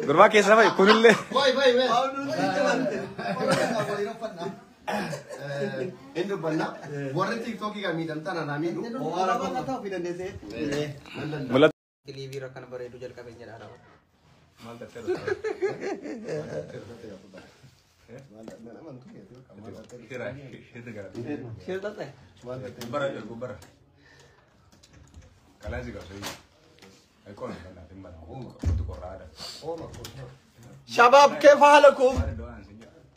Gurba keessa vai kunille. Vai. Indo banna. Warri TikTok kami tantana nami. Ora banna tahu pindah desa. Mulat. Delivery akan beredu jal kami jadi arah. Mal terus. Gubara. Kalian juga sih. Aku ni kan nanti mana? Untuk korada. شباب كيف حالكم؟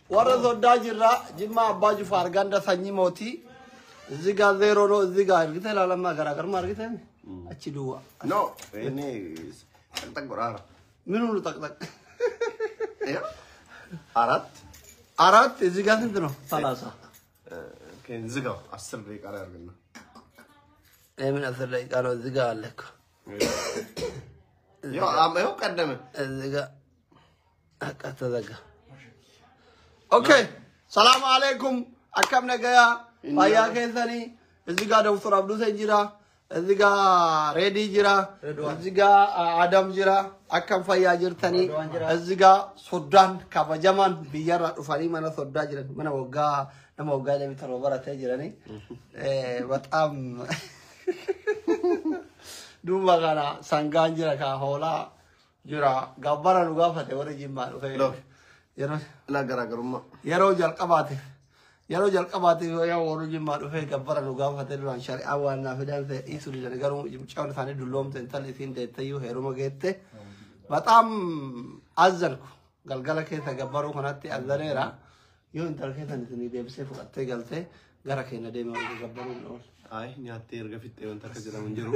ورا زودا جرا جمع باجو فارغاندا ساني موتي زيغا زيرو نو زيغا قلت لا لما غراغر ما قلت اتشي دوا No, ini tak korada. منو تك Ya. Arat. ارات زيغا سنتنو ثلاثه كان زقا أصل ريك على أرجلنا. اي من اثر لي قالوا زيغا لك يا أما هو قدمه. زيغا أكتذكر. اوكي السلام عليكم اكم نجايا بايا كيساني زيغا دكتور عبدو سنجرا زيغا ريدي جرا زيغا ادم جرا اكم فيا جرتني زيغا سودان كبجمان بيار رفاني من سودان جرا من وغا نما وغا لي تروبره تجراني بطام دوما غانا سانغان جرا كا هولا جرا غبره لغا فته ورجي ما يرو لا قرا قرما. يرو جل قباتي يا ورجي ما دفه غبره لغا فته لان شرع وانا فدان ايسو دي غارو يمچاون ثاني دلوم تنتل سين دتيو هيرو مگيته بطام ازركو غلغله كيتا غبرو كناتي ازريرا يو انتل كيتا نتني ديبسه فقته غلته غرا كينا ديما غبرو نول أي نياتي رجع في التوين تركز على منجرو.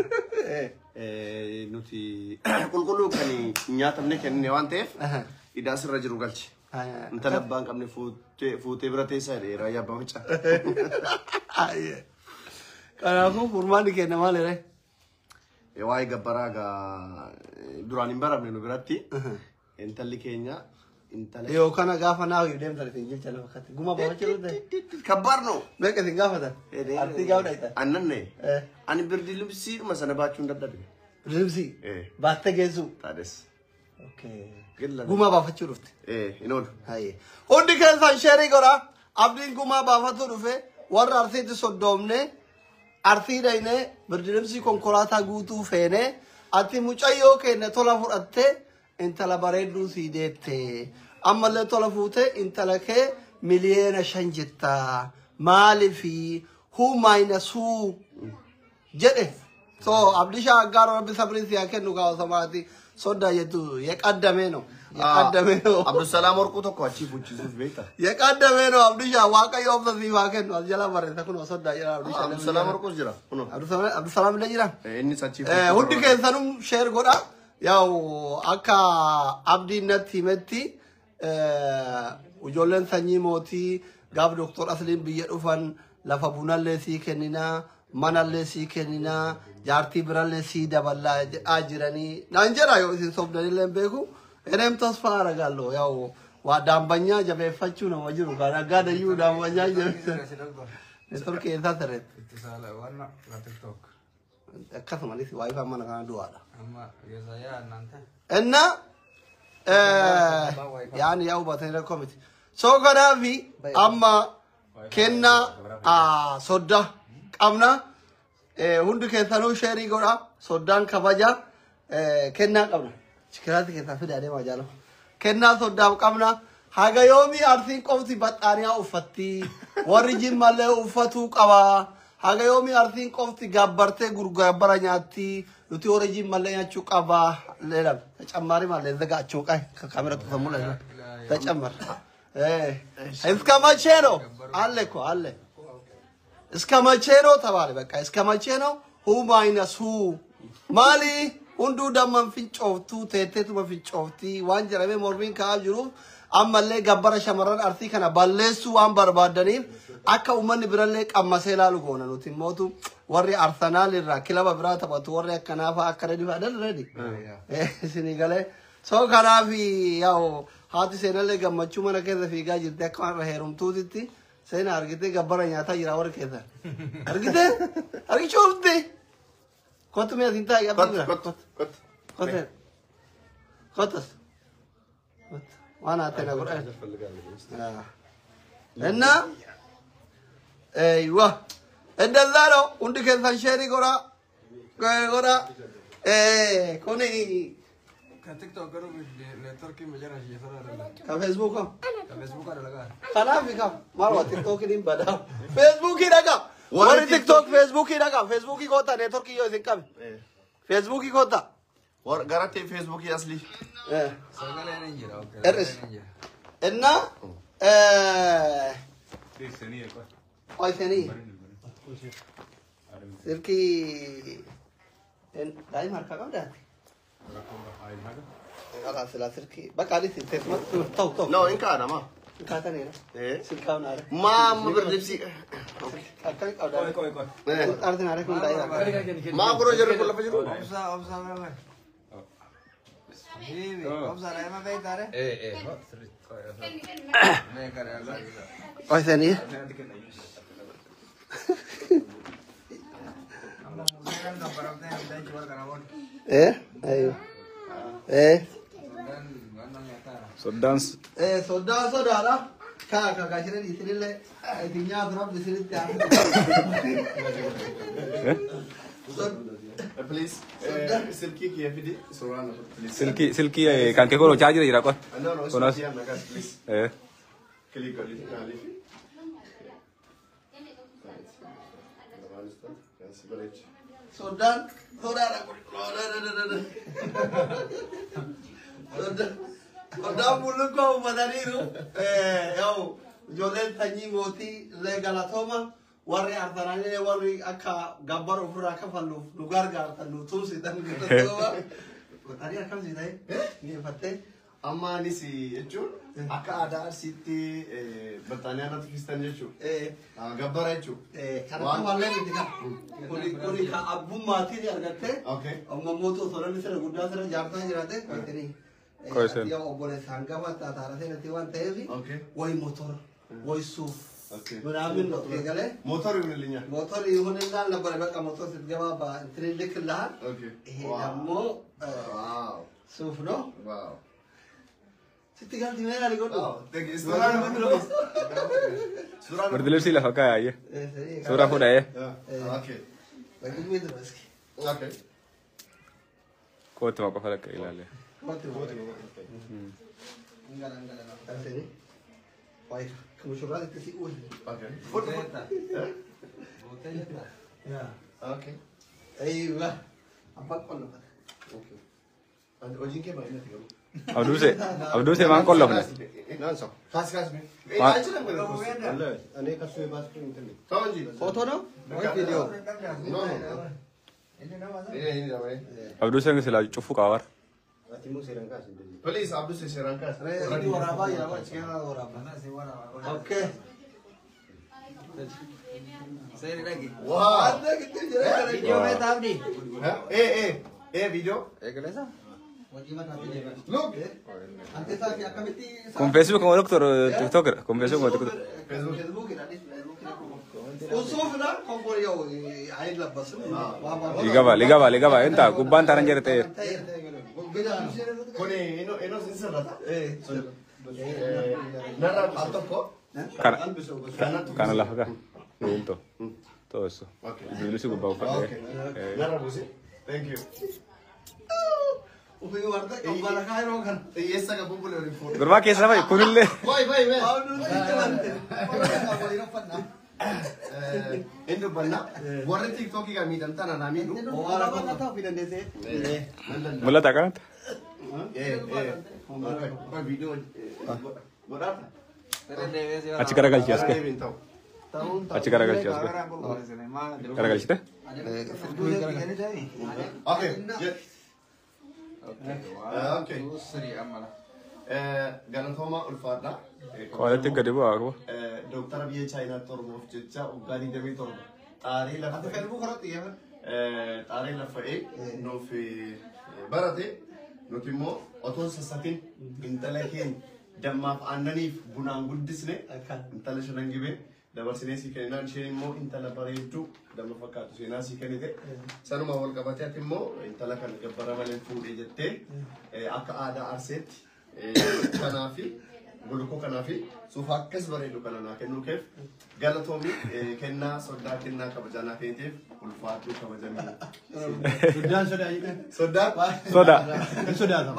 نوتي كل كاني نيات منك كاني نوان تيف. إذا أصير رجل رجالش. أنت نبان كمني فوت براتي ساري رايا بامشة. كنا أكو فرمان كنا ما لره. واي جبراga durani bara menu berarti. أنت اللي كينيا. يو كنا غافنا ويدم تلفين جل جل فكت. قوما بامشة ده. كبرنو. بس كذي غافة ده. أرتي غاف ده. أنني. أنا بردي لبسي مثلا باتشون دبدب. لبسي. بات تجهزو. تادس. اوكي قوما بافچو رفت ينول هاي اودي كان شيري غورا ابدين قوما بافتو رفه ور ارثيت صدومنه ارثي دينه بردلمسي كونكولاتا غوتو فينه اتي مچايو كن تولا فرته انت لا بريدو سيدته اما له تولا فوته انت لك مليون شنجتا مال في هو ماينس هو جده so abdisha agaro rabbi sabrin siya kenu ka samati soda yetu yakadameno Abdul Salam orku to ko achi puchi sus beta yakadameno abdisha waka yobda siwa kenu ajala bare takun soda ya abdisha Abdul Salam orku jira Abdul Salam le jira inni sachi huddi ke sanum share goda yaw aka abdi nati metti ujolen sanyi moti gab doctor aslim biye ufan lafa bunalle si kenina manalle si kenina jarti bralle si daballa ajirani nanjera yo sin sobdani lembeku enem tasfara gallo yaw wa dambanya jabe fachu na wajuru kana gada yu dambanya jabe network esa teret Salah warna TikTok. kasma lisi wifi mana kana duada Amma ya saya nanti. enna yani yaw batayra committee so kana vi amma kenna sodda qabna hundi keessanuu sheerii godha soddaan kabaja kennaa qabna shikiraatti keessaa fidaadee majaalo kennaa soddaaf qabna haga yoomii arsiin qofti baxxaaniyaa uffatti warri jimmallee uffatuu qaba haga yoomii arsiin qofti gabbartee gurgabbara nyaatti nuti warri jimmallee nyaachuu qaba leelam tacammaari mallee zaga achuu qae kameratu sammula tacammar iska macheno alle ko alle እስከ መቼ ነው ተባለ በቃ እስከ መቼ ነው ሁ ማይነስ ሁ ማሊ ሁንዱ ደመን ፍንጮፍቱ ተተቱ በፍንጮፍቲ ዋንጀረበ ሞርቢን ካጅሩ አመለ ገበረ ሸመረን አርቲ ከና ባለሱ ዋን በርባደኒ አካ ኡመን ብረለ ቀመሰላሉ ጎነ ነው ቲሞቱ ወሪ አርሰናል ራ ክለብ ብራ ተባቱ ወሪ ከናፋ አከረዲ አይደል ረዲ ሲኒጋለ ሶ ከናፊ ያው ሃቲ ሰነለ ገመቹ መነከዘ ፊጋ ጅርተ ካን ረሄሩምቱ ዲቲ سينا أرجعتي قبرة نياتا يراور كذا أرجعتي أرجع شوفتي كنت ميا تنتا يا بيرا كت كوتس وانا اتنا قران انا ايوه الدلالو عندك الفنشيري قرا قرا كوني كتيك توك كانوا بالتركي مجرى شيء فرا كفيسبوك كفيسبوك هذا لقاه خلاص كم مالو تيك توك دين بدا فيسبوك يدغا وري تيك توك فيسبوك يدغا فيسبوك كوتا نتورك يو زين فيسبوك كوتا غراتي فيسبوك اصلي سجل نينجر اوكي ارس انا ثانية اي ثاني سيركي ان داي ماركا كده خلاص لا سيركي بقى علي تسمع تو نو إنك أنا ما كاتني إيه سيركاو نار ما مبرلبسي كاتني او كوي كوي كوي ارد نار كون داي ما برو جرب كل فجر أبصر ولا حبيبي أبصر أنا ما بيت داره ايه ما يكره اي ثاني ايه ايوه ايه سودانس ايه صدا صدا لا كا كاشرين يتلله الدنيا ضرب بسرت بليز سلكي كيف دي سورانا بليز سلكي كان كيكولو تشارجر يرا كون أنا نو كوناس سلكي أنا كاس بليز ايه كليك عليه عليه Sudan, Sudan, Sudan bulu kau madani tu, yo, jodoh tanya moti legalatoma, wari artananya wari akha gambar ufur akha falu, lugar gartan lutu sih dan gitu tu, tadi akha sih tadi, ni fatte. أما نسي يجون أكادا سيتي بريطانيا نتفيستان يجون قبضة يجون Karena malam itu kan, kuri abu mati dia agaknya. أوكي Amma moto soalnya misalnya gudang sana jarta jirate, ini. Koisen. Dia boleh sangka mata taruh sana tiwan tevi. أوكي Woi motor, woi suf. أوكي Beramin loh, kegale. موتور من اللي Motor ini nggak lebar lebar motor sedikit apa, trendek lah. أوكي Kamu واو suf no? واو Tinggal di mana lagi واو تجي سورة سورة برضه لبسي لها كاية Eh, سورة فودا ايه أوكي Bagi duit terus. أوكي كوت ما كفلك إلى عليه Enggak. Sini. Baik, kamu coba itu sih أوكي Ya. أوكي Aiyah. Apa kau nak? أوكي أنت أوجين كيف بعدين تقول أبدو سي ما نقول لهم نانسو خاص خاص بي ما- أجل أنا أنا كسوي بس في إنترنت كم جي Foto no? Video. نو نو ini namanya أبدو سي نسلا شوفوا كوار please Abdul Sesirangkas Itu orang apa ya? Sekarang orang apa? Oke. Saya lagi. wow Ada gitu jadi Video beta abdi. video Kelesa? Bagaimana nanti dia? look Nanti saya akan mesti. كون فيسبوك ما دكتور تيك توكر كون فيسبوك ما دكتور Facebook ini. Usuf lah, kompor yo, air lah bas. لقابا أنت كوبان ترانجر تير kone eno sinsarata nara atoko كان الله كا ينتو todo eso okay يقولوا سيقول باوكا nara busi thank you Upi warta, kembali kaya rokan. yesa ka bumbu le report برما كيس رفاي كون اللي bye bye bye Aduh, jalan. Kalau ini apa nak? endo banna warre tiktok ga mi dan tana na mi du Orang apa tahu pindah desa? ملا تاكانت video berapa أشي كارا قال شيء أسكت tahu أشي كارا قال شيء أسكت كارا قال شيء okay okay Seri amal. galantoma ulfaadha كوالت كدبوا أكو doktara biyya chaayinaa tormuuf jecha uggaanii damee torba xaarii lafa Atau Facebook orang tiga kan? xaarii lafa'ee nuuf barate nuti immoo otoo sassatin intala keenya dammaaf aannaniif bunaan guddisne Akan. intala shanan gibee dabarsinee si kennaan isheen immoo intala bareedduu dama fakkaatu seenaa si kennite sanuma wal qabatee ati immoo intala kan gabbara malee fuudhee jettee akka aadaa arseetti kanaafi gulukoo kanaafi suufa akkas bareedu kana naa kennuu keef galatoomi kennaa soddaa kennaa kabajanaa keetiif ulfaaduu kabajanii sodaa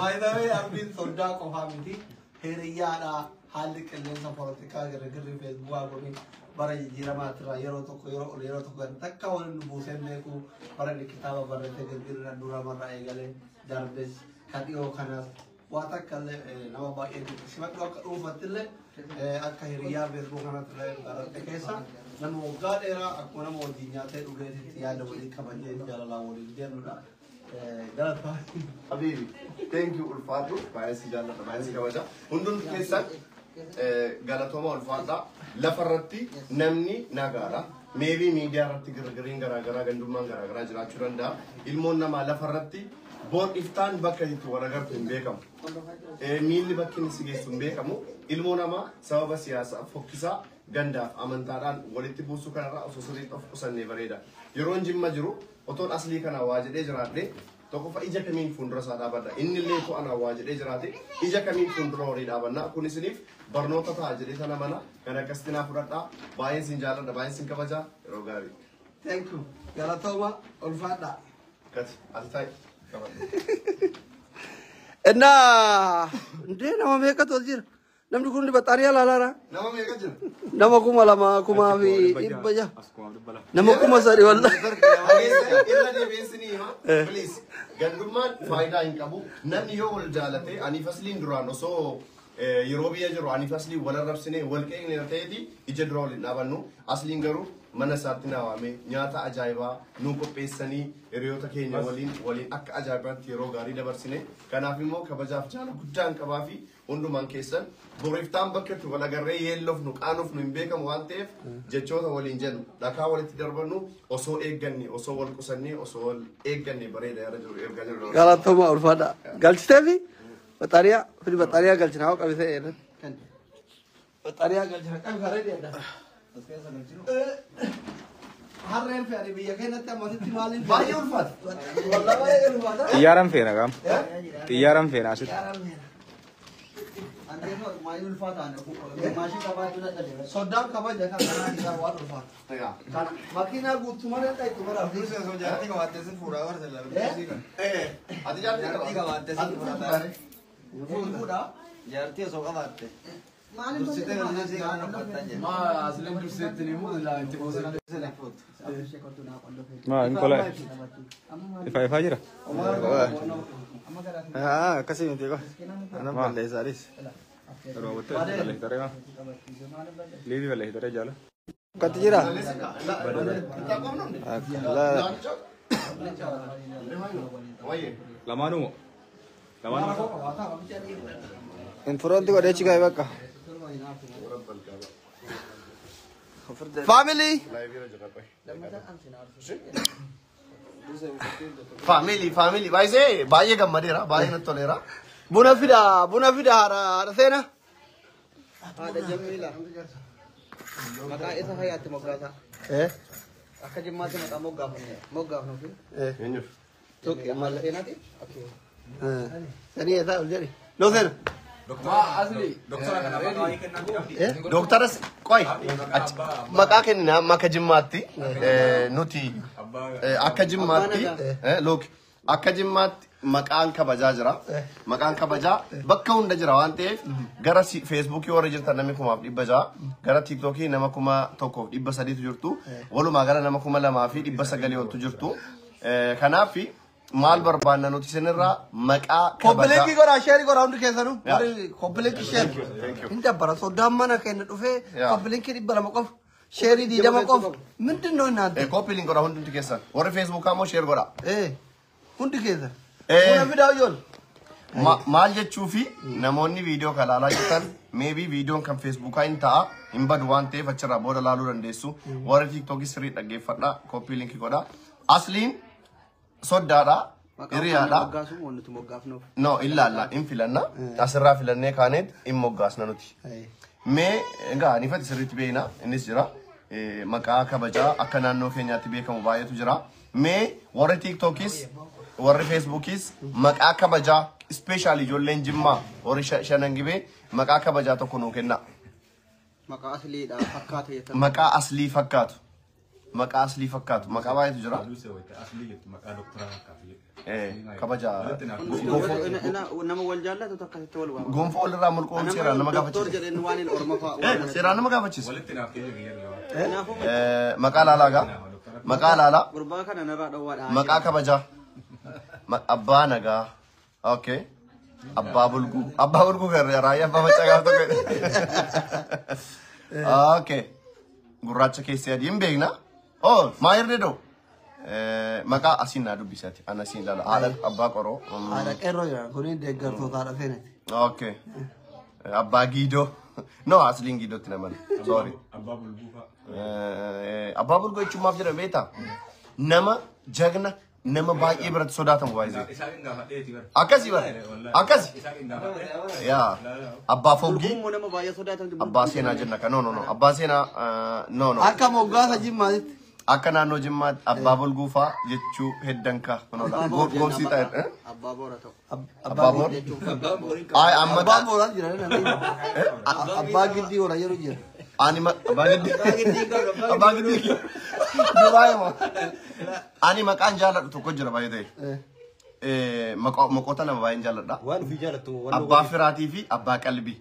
by the way arbiin sodaa qofaa miti hiriyaadha haalli qilleensa poolitikaa gargarri feesbuukaa godhin bara jijjiiramaatira yeroo tokko kan takka waliin buuseen beeku bara kitaaba barreessee gargarri dura marraa eegalee darbes kadhiyoo kanaas waa takka nama baay'ee simadhu akka dhuunfattillee akka hiriyaa feesbuuk kanatti baradhe keessa nama waggaa dheeraa akkuma nama wajjin nyaatee dhugeetitti yaada waliin kabajee jaalalaa waliin deemnudha. Habibi, thank you ulfaatu baay'ee jaalladha baay'ee kabaja hundun keessan galatooma ulfaadha lafarratti namni nagaadha maybe miidiyaa irratti girgiriin garaagaraa gandummaan garaagaraa jiraachuu danda'a ilmoon namaa lafarratti boon iftaan bakka itti waragartu hin beekamu miilli bakki inni si geessu hin beekamu ilmoo namaa sababa siyaasaa fokkisaa gandaaf amantaadhaan walitti buusuu kanarraa osoo sirriitti of qusannee bareeda yeroon jimma jiru otoon aslii kana waa jedhee jiraadhe tokko fa ija kamiin fuuldura isaa dhaabadha inni illee to ana waa jedhee jiraate ija kamiin fuuldura horii dhaabanna kun isiniif barnoota ta'a jedhee sana mana kan akkasitti naa fudhadhaa baay'een sin jaalladha baay'een sin kabajaa yeroo gaarii. Thank you. Galatooma ulfaadha. Kati ati ta'i. እና እንዴ nama meeqatu as jira namni kun baxaariyaa laalaara nama meeqa jira nama kuma lama kuma fi dhibba ja nama kuma sadi walla irra deebiinsinii hima please gandummaan faayidaa hin qabu namni yoo wal jaalate ani fasliin duraan osoo yeroo biyya jiru ani fasliin wal arrabsine wal qeeqne ta'eeti ija dura waliin dhaabannu asliin garuu mana isaatti naawame nyaata ajaa'ibaa nu qopheessanii hiriyoota keenya waliin akka ajaa'ibaatti yeroo gaarii dabarsine kanaaf immoo kabajaaf jaala guddaan qabaa fi hundumaan keessan boriftaan bakka itti wal agarree yeellofnu qaanofnu hin beekamu waan ta'eef jechoota waliin jennu dhakaa walitti darbannu osoo eegganne osoo wal qusannee osoo wal eegganne bareeda yaada jiru erga jiru. Galatooma ulfaadha galchitee fi baxaariyaa galchina haa qabisee jedhan baxaariyaa galchina qabi karee deedha. Harreen fe'anii biyya keenyatti ammasitti maaliin baay'ee ulfaata. Walaa baay'ee ulfaata. Xiyyaaran feena gam. Xiyyaaran feena asitti. Soddaan kabaja kan kanaa isaa waan ulfaata. Makiinaa guutumaree dhayitu bara Ati jaartii qabaatte sin fuudhaa. fuudhaa. Jaartii osoo qabaatte. Dursitee galmeessii kan uffattan jedhu. Ma asli durseetti ni mu la itti boosana. Ma in kola. Ifa jira. Akkasii miti qaba. Ana balleessaanis. Robotte balleessitare ma. Liivi balleessitare jala. Katti jira. Lamanu. Infuroonti godheechi gahe bakka. Family. Family baay'ee gammadeera baay'ee natti toleera. Buna fida haadha seena. Haadha Jamiila. Maqaa isa hayyaatti moggaasa. Akka jimmaatti maqaa moggaafnu fi. Eenyuuf? Tuqi ammallee seenaati. Sanii eessa ol jedhi. Loo seena. Dooktaras qoy maqaa kennina amma akka jimmaatti nuti akka jimmaatti look akka jimmaatti maqaan kabajaa jira maqaan kabajaa bakka hunda jira waan ta'eef gara feesbuukii warra jirtan namni 600 gara tiiktookii nama 1,300 jirtu walumaa gara nama 2,900 oltu jirtu kanaaf maal barbaanna nuti isinirraa maqaa Kompleekii godhaa sheerii godhaa hundi keessanuu. Kompleekii sheerii. Inni dabbara soddaan mana keenya dhufee kompleekii 200 qofa. Sheerii 20 qofa. Mindin noo naante. Kompleekii godhaa hundi keessan. Warri feesbuukaa immoo sheer godhaa. Hundi keessan. Buna fidaa ijoollee. Maal jechuufi namoonni viidiyoo kan ilaalaa jirtan maybe viidiyoon kan feesbuukaa hin ta'a hin badu waan ta'eef achirraa booda laaluu dandeessu. Warri tiiktookii sirrii dhaggeeffadhaa kompleekii godhaa. Asliin soddaadha hiriyaadha no ilaalla in filanna asirraa filannee kaaneet in moggaasna nuti mee egaa nifati sirriitti beeyna innis jira maqaa kabajaa akka naannoo keenyaatti beekamu baay'eetu jira. Mee warri TikTokis warri Facebookis maqaa kabajaa especially ijoolleen Jimmaa warri shanan gibee maqaa kabajaa tokko nuu kenna. Maqaa asliidha fakkaatu jettan. Maqaa aslii fakkaatu. Maqaa aslii fakkaatu. Maqaa baay'eetu jira. maqaa doktora fakkaatu. Kabajaa. Nama wal jaallatu takka itti wal waama. Gonfoo walirraa mulquun seeraan nama Doktor gaafachiisa. jedheen waan hin orma fa'a. Seeraan nama gaafachiisa. walitti naaf kee Maqaa laalaa gaa. Maqaa laalaa. Gurbaa kana narraa dhowwaadha. Maqaa kabajaa. Abbaa nagaa. Okay. Abbaa bulguu. Abbaa bulguu garuu raayyaa abbaa macaa gaafa tokko. Okay. Gurraacha keessee adii hin beekna. Oh, maayir dedoo. Maqaa asiin naa dubbisati. Ana asiin laala. Haadha abbaa qoroo. Haadha qeerroo jira. Kuni deeggartootaadha feenati. Okay. Abbaa giidoo. No, asliin giidootti naman. Sorry. abbaa bulguufa. Abbaa bulguu jechuun maaf jedhama beektaa? Nama jagna nama baay'ee biratti sodaatamu baay'ee. Isaan gaafadheeti bara. Akkasii bara. Akkasii. Isaan gaafadhee. Yaa. Abbaa foggii. Gurgummoo nama baay'ee sodaatan. Abbaa seenaa jenna kan no. Abbaa seenaa no. Akka moggaasa jimmaatitti. Akka naannoo jimmaatti abbaa bulguufaa jechuu heddanka. Gorsii ta'e. Abbaa boora ta'u. Abbaa boor. Ay amma Abbaa boora jira. Abbaa giddii oora yeroo jira. ani abbaa giddii. Abbaa giddii. Dubaay mo. Ani maqaan jaaladhu tokko jira baay'ee ta'e. Maqoota lama baay'een jaaladha. Waan ofii jaalattu. Abbaa firaatii fi abbaa qalbii.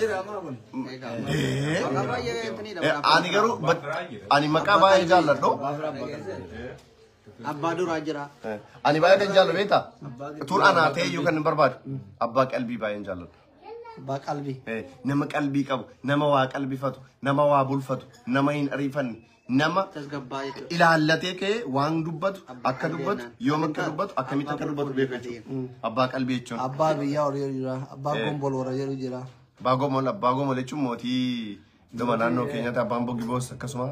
Jira maa kun. Ani garuu ani maqaa baay'ee jaalladhu. Abbaa duraa jira. Ani baay'ee kan jaalladhu beektaa? Tuun anaa ta'e iyyuu kan hin barbaadu. Abbaa qalbii baay'een jaalladhu. Abbaa qalbii. Nama qalbii qabu, nama waa qalbifatu, nama waa bulfatu, nama hin ariifanne, nama Tasgabbaa jechuudha. ilaallatee ka'ee waan dubbatu akka dubbatu yoom akka dubbatu akkamitti akka dubbatu beeku jechuudha. Abbaa qalbii jechuun. Abbaa biyyaa oora yeroo jira. Abbaa gombol oora yeroo jira. Abbaa goomol jechuun mootii dhuma naannoo keenyatti abbaan boggi boos akkasuma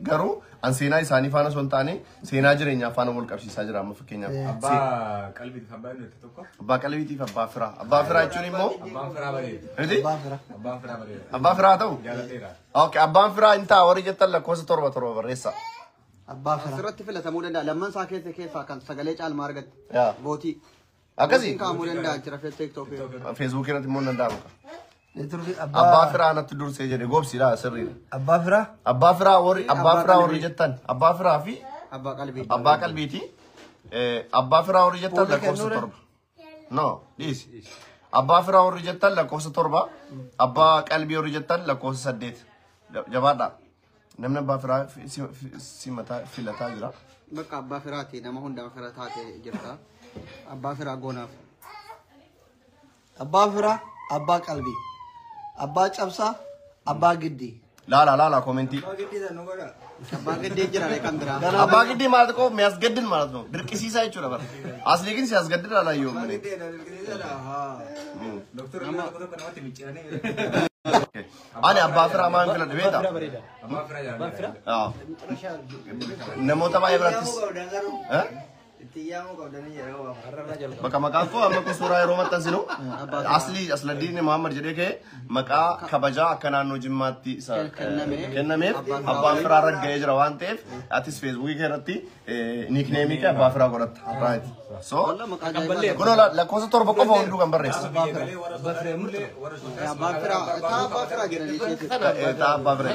garuu an seenaa isaanii faana osoo hin taane seenaa jireenyaa faana wal qabsiisaa jira amma fakkeenyaaf. Abbaa qalbiitiif abbaa inni tokko. Abbaa qalbiitiif abbaa firaa. Abbaa firaa jechuun immoo Abbaan firaa bareeda. Abbaa fira. Abbaan firaa bareeda. abbaa firaa ta'u. Jaaladheera. Okay, abbaan firaa hin ta'a warri jettan lakkoofsa torba barreessa. Abbaa fira. Asirratti filatamuu danda'a. Lamman isaa keessaa kan sagalee caalmaa argatte. Yaa. Bootii. Akkasii. Kaa'amuu danda'a jira TikTok. Facebook irratti immoo hin danda'amu. Neetworkii Abbaa firaa natti dursee jedhe goobsiidha sirriidha. Abbaa fira. Abbaa firaa warri jettan abbaa firaa fi Abbaa qalbii. abbaa qalbiiti. Abbaa firaa warri jettan lakkoofsa torba. No, dhiisi. Abbaa firaa warri jettan lakkoofsa torba. Abbaa qalbii warri jettan lakkoofsa 8. Jabaadha. Namni abbaa firaa si mataa filataa jira. Bakka abbaa firaati nama hundaa fira taate jirta. Abbaa firaa goonaaf. Abbaa firaa, abbaa qalbii. Abbaa cabsaa, abbaa giddii. Laala komentii. Abbaa giddii jira kan biraa. Abbaa giddii maal koo mi'as gaddin maal koo dirqisiisaa jechuudha bara. Asli kin si'as gaddin ala yoo mene. Doktor nama tokko namatti micciiranii. Ani abbaa firaa maan filadhe beekta? Abbaan firaa jaalladheera. Namoota baay'ee birattis. Bakka maqaan koo amma kun suuraa yeroo maxxansinu asladdiin Muhammad jedhee ka'e maqaa kabajaa akka naannoo Jimmaatti kennameef abbaan firaa irra ga'ee jira waan ta'eef atis feesbuukii kee irratti niikneemii kee abbaa firaa godhatta. So kun lakkoofsa torba qofa hunduu kan barreessa. Abbaa firaa jedhanii Ta'a abbaa firaa.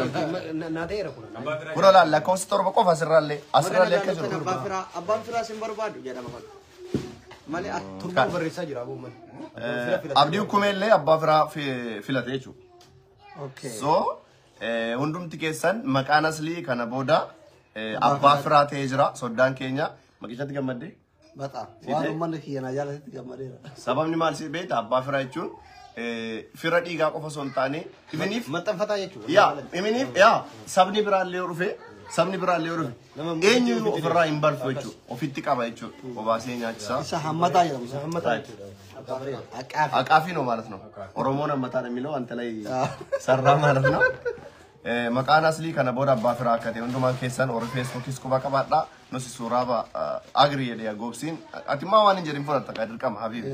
Kun lakkoofsa torba qofa asirraallee akka jiru. Abbaan firaa sin barbaadu jedhama kun. Malee Turtuu barreessaa jira abuuman. Abdii hukumeellee abbaa firaa filate jechuudha. Okay. So hundumti keessan maqaan aslii kana booda abbaa firaa ta'ee jira soddaan keenya maqichatti gammaddee. Bata. Waan uummanni kiyyanaa jaalatti gammadeera. Sababni maal si beekta abbaa firaa jechuun fira dhiigaa qofa osoo hin taane iminiif Maxxanfataa jechuudha. iminiif sabni biraallee yoo dhufe sabni biraallee yoo dhufe eenyu ofirraa hin balfu jechuudha ofitti qaba jechuudha obaasee nyaachisaa. Isa hammataa jedhamu. Isa hammataa. Aqaafi ነው ማለት ነው ኦሮሞን አመታ ነው የሚለው አንተ ላይ ሰራ ማለት ነው መቃን አስሊ ከነ ቦዳ አባፍራ ከተ ወንዱማን ከሰን ኦር ፌስቡክስ ኩባ ቀባዳ ኖስ ሱራባ አግሪ የዲያ ጎብሲን አቲማ ዋን እንጀ ሪንፎ ተቀድር ቀም ሀቢብ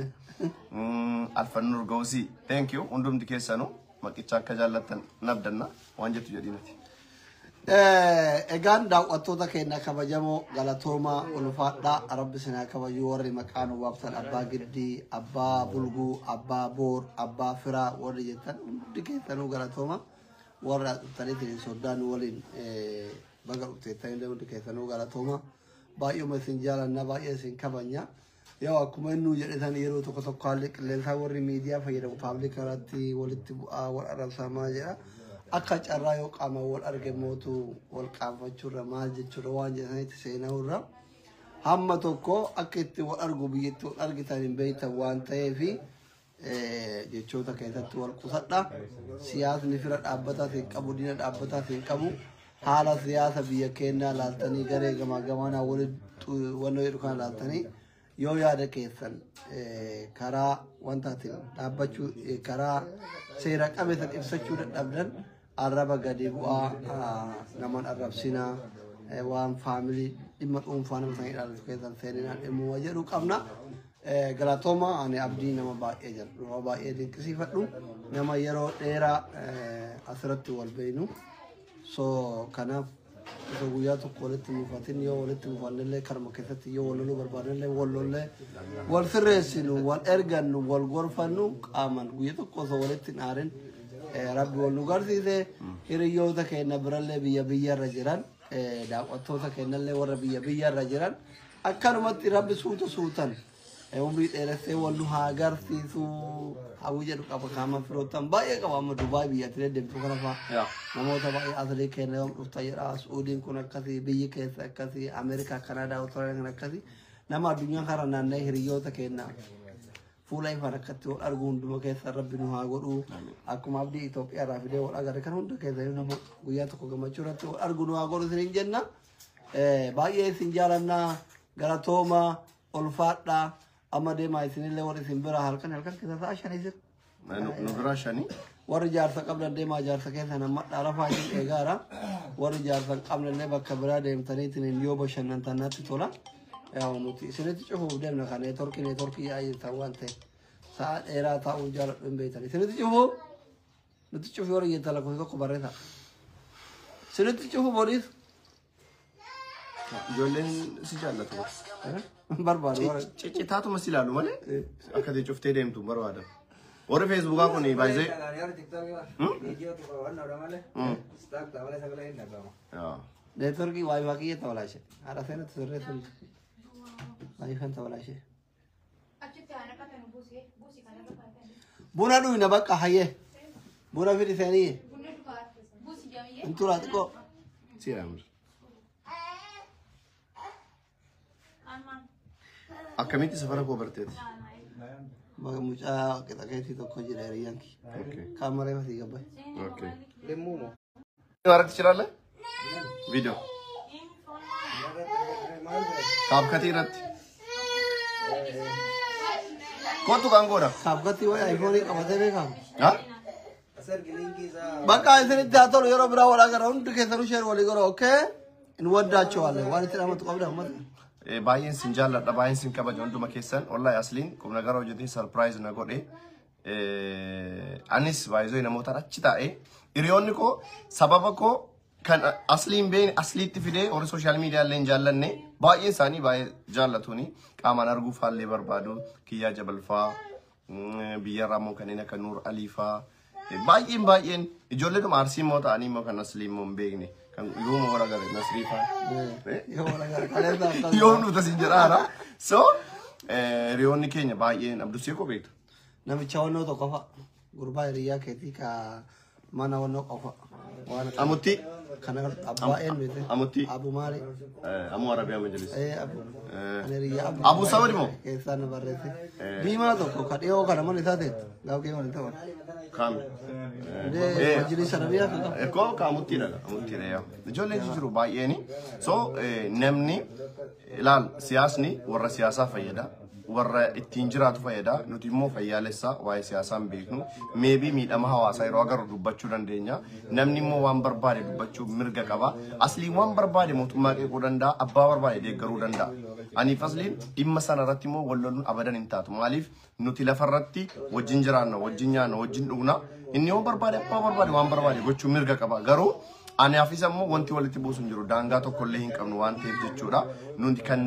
አልፈኑር ጎሲ ቴንክ ዩ ወንዱም ዲከሰኑ መቅቻ ከጃለተን ነብደና ዋንጀቱ ጀዲነት egaan daawwattoota keenya kabajamoo galatoomaa ulfaadhaa rabbi sinaa kabajuu warri maqaan waabtan abbaa giddii abbaa bulguu abbaa boor abbaa firaa warri jettan hundi keessanuu galatooma warra taniitiin soddaan waliin baga dhufteettanii hundi keessanuu galatooma baay'eema isin jaalanna baay'ee isin kabanya yoo akkuma innuu jedhetan yeroo tokko tokko haalli qilleensaa warri miidiyaa fayyadamu paablika irratti walitti bu'aa wal arrabsamaa jedha akka carraa yoo qaama wal arge mootu wal qaanfachuurra maal jechuudha waan jedhanitti seenaurra hamma tokko akka itti wal argu biyyatti wal argitan hin beektan waan ta'eefi jechoota keessatti wal qusadha siyaasni fira dhaabbataa hin qabu diina dhaabbataa hin qabu haala siyaasa biyya keenyaa laaltanii garee gamaa gamaanaa walitti wannoo jedhu kana laaltanii yoo yaada keessan karaa wantaatiin dhaabbachuu karaa seera qabeessan ibsachuu dadhabdan arraba gadi bu'aa naman arrabsinaa waan faamilii dhimma dhuunfaa nama sanii dhaalatu keessan seeninaan dhimma jedhu qabna galatooma ani abdii nama baay'ee jedhu nama baay'ee dinqisiifadhu nama yeroo dheeraa asirratti wal beeynu so kanaaf so guyyaa tokko walitti mufatin yoo walitti mufannillee karma keessatti yoo waloluu barbaadnillee wallollee wal sirreessinu wal ergannu wal gorfannu qaaman guyyaa tokko osoo walitti naarin rabbi wal nu garsiise hiriyyoota keenya birallee biyya biyyarra jiran daawwattoota keenyallee warra biyya biyyarra jiran akkanumatti rabbi suutan umrii dheeressee wal nu haa garsiisu hawwi jedhu qaba kaama firootan baay'ee qaba amma Dubaay biyyatti deemtu kana fa'aa namoota baay'ee asirrii keenya yoo dhufta jedha Suudiin kun akkasii biyyi keessa akkasii Ameerikaa Kanaadaa Awustiraaliyaa kan akkasii nama addunyaa kana naanna'ee hiriyyoota keenya fuula ifaan akkatti wal argu hunduma keessa rabbi nu haa godhu akkuma abdii Itoophiyaa irraa fidee wal agarre kan hunda keessa nama guyyaa tokko gammachuu irratti wal argu nu haa godhu isiniin jenna baay'ee isin jaalannaa galatooma ulfaadhaa amma deemaa isinillee warri isin bira halkan keessa sa'a shanii jira. Nu bira shanii. Warri jaarsa qabdan deemaa jaarsa keessa nama dhaarafaa isin eegaara warri jaarsa qabnallee bakka biraa deemtaniitiin yoo bashannantan natti tola. Yaa nuti isinitti cufuuf deemna kan neetworkii yaa'ii waan ta'e sa'a dheeraa taa'uun jaaladhu hin beektan isinitti cufuuf nuti cufi warri jettan lakkoofsa tokko barreessa. Isinitti cufuuf bodiis. Ijoolleen si jaallatu. Barbaadu. Ciccitaatuma si ilaalu malee akkasii cuftee deemtu barbaada. Warri feesbuukaa kun baay'ee. Neetworkii waayifaa kiyya ta'uu laashee. Haadha seenatti sirreessu. Waayifaan ta'uu laashee. Buna dhuyna bakka hayyee. Buna fidi seenii. Inturaa xiqqoo. Si ilaalu. Akkamitti safara koo barteeti? Mucaa qixaqeetii tokko jira hiriyaanki. Kaamaree fasii gabbay. Deemuumoo. Maaratti jiraale? Viidiyoo. Kaabkatii irratti. Kootu kan godha? Kaabkatii wayi ayfoonii qabatee beekamu. Bakka isinitti haa tolu yeroo biraa walaa gara hundi keessanuu sheer walii godha ookee? Inni waddaachuwaalle waan itti dhamatu qabda ummata. Baay'een sin jaalladha baay'een sin kabaja hunduma keessan wallahi asliin qubna gara hojjetee surprise na godhe anis baay'ee namoota achi taa'e hiriyoonni koo sababa koo kan asliin beekne asliitti fidee warri social media illee hin jaallanne baay'een isaanii baay'ee jaallatuuni qaamaan arguuf haallee barbaadu kiyyaa jabalfaa biyyarraa immoo kanneen akka Nuur Aliifaa baay'een ijoolleedhuma arsii immoo ta'anii immoo kan asliin immoo hin beekne. Yoom wala gare nasriifaan yoom nuti asin jedhaara so hiriyoonni keenya baay'een abdusee koo beektu namicha wannoo tokko qofa gurbaa hiriyaa keetii ka mana wannoo qofa amutti kana abbaa'een beekte amutti abu maali amu arabiyaa majalis abu sawadi moo keessaa na barreesse diimaa tokko ka dhiyoo kana mana isaa ta'e gaafgee mana ta'e Kam. Majlis Arabiyaa kan Eko kamutti daga amutti ya. Ijoolleen jiru baay'eeni. So namni ilaal siyaasni warra siyaasaa fayyada. Warra ittiin jiraatu fayyada. Nuti immoo fayyaalessaa waa'ee siyaasaan beeknu. Maybe miidhama hawaasaa yeroo agarru dubbachuu dandeenya. Namni immoo waan barbaade dubbachuu mirga qaba. Asliin waan barbaade mootummaa qeequu danda'a. Abbaa barbaade deeggaruu danda'a. Ani fasliin dhimma sana irratti immoo walloluun abadan hin taatu. Maaliif nuti lafarratti wajjin jiraanna, wajjin nyaanna, wajjin dhugna. Inni yoo barbaade abbaa barbaade waan barbaade gochuu mirga qaba. Garuu Ani afisa immoo wanti walitti buusun jiru daangaa tokko illee hin qabnu waan ta'eef jechuudha. Nuti kan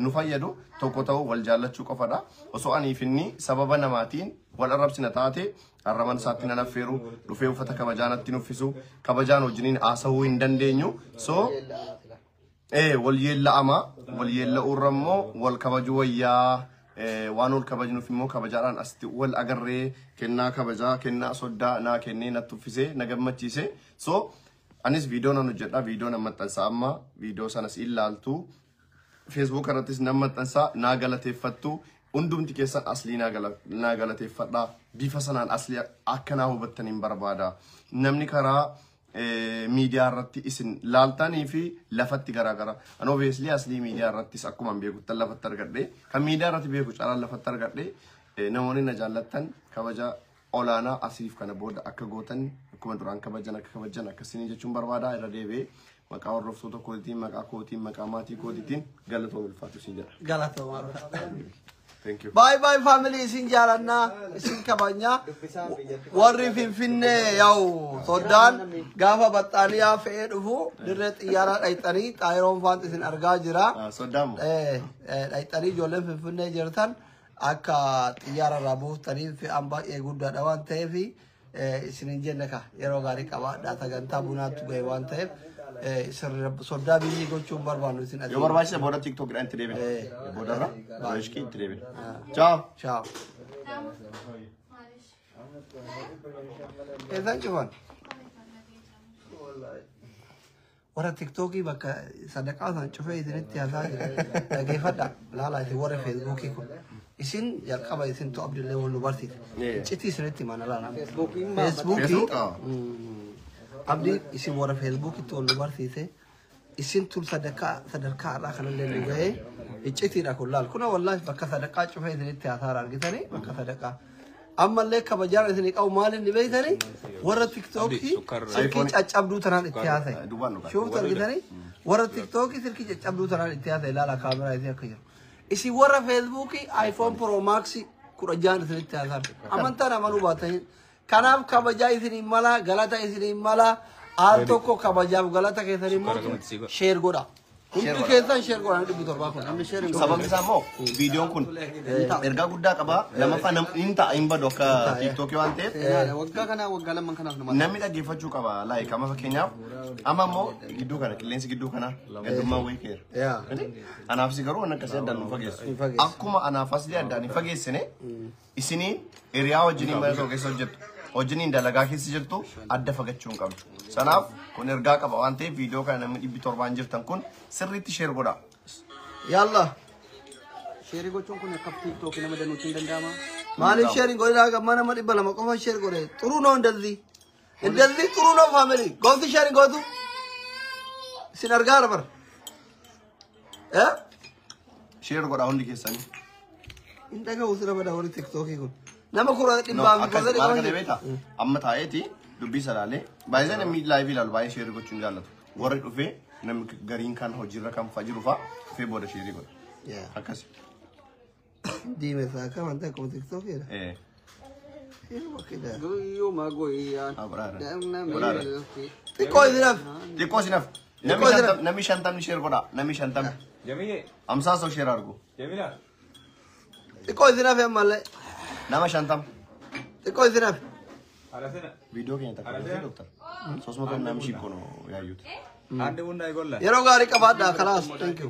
nu fayyadu tokko ta'uu wal jaallachuu qofadha. Osoo aniif inni sababa namaatiin wal arrabsina taate arraban isaatti nan affeeru dhufee uffata kabajaanatti nuffisu kabajaan wajjiniin haasawuu hin dandeenyu. So wal yeella'uurra immoo wal kabaju wayyaa waan ol kabajnuuf immoo kabajaadhaan asitti wal agarree kennaa kabajaa kennaa soddaa naa kennee natti uffisee na gammachiise. So anis viidiyoo nan hojjedha viidiyoo nan maxxansa amma viidiyoo sanas ilaaltu Facebook irrattis nan maxxansa naa galateeffattu hundumti keessan aslii naa galateeffadha bifa sanaan aslii akka naa hubattaniin barbaada namni karaa miidiyaa irratti isin laaltanii fi lafatti garaagara an obviously aslii miidiyaa irrattis akkuma beekuttan lafatti argadhe kan miidiyaa irratti beeku calaan lafatti argadhe namoonni na jaallattan kabaja olaanaa asiif kana booda akka gootan akkuma duraan kabajan akkasini jechuun barbaada irra deebi'ee maqaa hordoftoota kootiin maqaa kootiin maqaa maatii kootiin galatooma ulfaatu siin jedha. Galatooma. Thank you. Bye bye family isin jaalanna isin kabanya warri finfinnee yaw soddaan gaafa baxxaaliyaa fe'ee dhufu dirree xiyyaaraa dhayxanii xaayiroon faanti isin argaa jira. Soddaan dhayxanii ijoolleen finfinnee jirtan akka xiyyaara irraa buuftanii fe'an baay'ee guddaadha waan ta'eef isinin jenne ka yeroo gaarii qabaadhaa sagantaa bunaattu ga'e waan ta'eef soddaa biyyi gochuun barbaannu isin yoo barbaachisa booda TikTok dhaan itti deebina boodarra baay'ishkii itti deebina. Ciao. Ciao. Eesaan cufan? Warra TikTokii bakka sadaqaa isaan cufee isinitti haasaa jira. Dhageeffadha laalaa isin warra Feesbuukii kun. Isin jalqaba isin tu abdillee wal nu barsiise. Iccitii isinitti mana laala. Feesbuukii. Abdi isin warra Feesbuukitti wal nu barsiise. Isin tun sadarkaa irraa kanallee nu gahee iccitiidha kun laal. Kuna wallaahi bakka sadaqaa cufee isinitti haasaa argitanii bakka sadaqaa. Ammallee kabajaan isinii qabu maaliin ni beektanii warra TikTokii silkii caccabduu tanaan itti haasa'e. Shuftu argitanii warra TikTokii silkii caccabduu tanaan itti haasa'e ilaala kaameraa isii akka jiru. Isin warra Feesbuukii iPhone Pro Max 16 isinitti haasaa. Amantaan amanuu baatanii kanaaf kabajaa isinii mala galata isinii mala al tokko kabajaaf galata keessanii immoo sheer godha. Hundi keessan sheer godhan 700 kun. Sababni isaa immoo viidiyoon kun ergaa guddaa qaba. Lammaffaa hin ta'a hin badu akka TikTokii waan ta'eef. Waggaa kana waggaa lamman kanaaf nama. Namni dhaggeeffachuu qaba. Laayik amma fakkeenyaaf amma immoo gidduu kana qilleensi gidduu kana gandummaa wayii keera. Anaaf si garuu waan akkasii addaan nu fageessu. Akkuma anaaf asii addaan hin fageessine isiniin hiriyaa wajjiniin mana tokko keessa hojjettu. Wajjiniin dalagaa keessa jirtu adda fagachuu hin qabdu. Sanaaf kun ergaa qaba waan ta'eef viidiyoo kana namni 700 jirtan kun sirriitti sheer godha. Yalla. Sheerii gochuun kun akka TikTok nama danuutti hin danda'ama. Maaliif sheerii godhaa gamma nama 200 qofa sheer godhe xuruu noo indalli. Indalli xuruu noo family gooti sheerii gootu. Isin argaa bar. Sheer godha hundi keessanii. Indaga usira bada wali TikTokii kun. Nama kura dhibbaa fi gosa dhibbaa kan beektaa amma taa'eeti dubbii salaalee baay'ee namni laayivii ilaalu baay'ee sheerii gochuun jaallatu warri dhufee namni gariin kan hojiirra kan fajiru fa'a dhufee booda sheerii godha akkasi. Diime isaa akka wanta akkuma TikTokiidha. Guyyuu magoyyaan. Xiqqoo isinaaf. Xiqqoo isinaaf. Namni shantamni sheer godha namni shantamni. Jamiyee. Amsaa soo sheer argu. Jamila. Xiqqoo isinaaf ammallee. Nama shantam. Xiqqoo isinaaf. Viidiyoo keenya takka gootee doktar. 300 namni shibboon yaayyuuti. Adde hundaa eegolla. Yeroo gaarii qabaadhaa kalaas. Thank you.